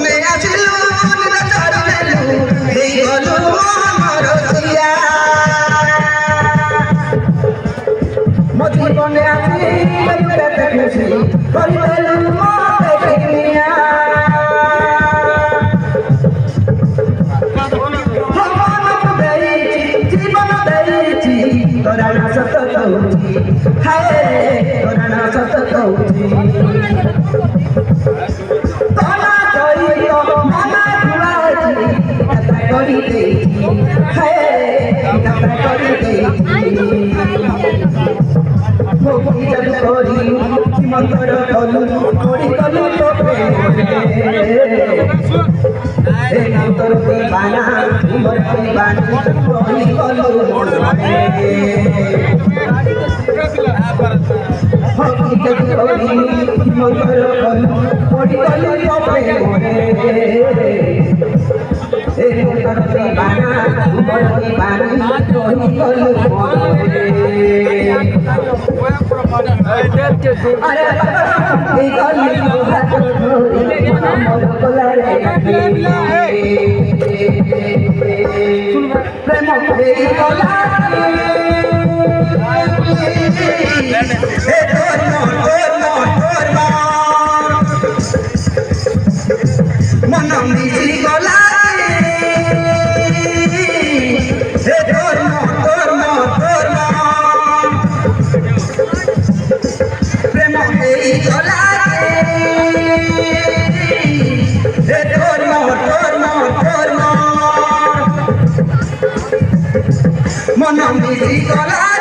তুমি আসিলু নিজ চরণেলু এই গলু আমার জিয়া ମୋ ଜୀବନେ ଆସି କେତେ ଖୁସି କରିଦେଲୁ ମତେ କିନିଆ ଭଗବାନକୁ ଦେଇଛି ଜୀବନ ଦେଇଛି ତୋରା ନା ସତ କହୁଛି ହାଏ ତୋରା ନା ସତ କହୁଛି ତୋରା ସହିତ ମନ ଧୁଆଛି କଥା କରିଦେଇଛି ହାଏ କଥା କରିଦେଇଛି जब कोरी मंतर कलु कोरी कलु तो ए मंतर दीवाना उमर दीवाना कोरी कलु जब कोरी मंतर कलु कोरी कलु तो ए मंतर दीवाना उमर दीवाना कोरी कलु अरे गली हाथ धोरी हमर कोलारे प्रेम मेरी कोलारे ए तोर मन मिसी कोलारे ए तोर मन मिसी गला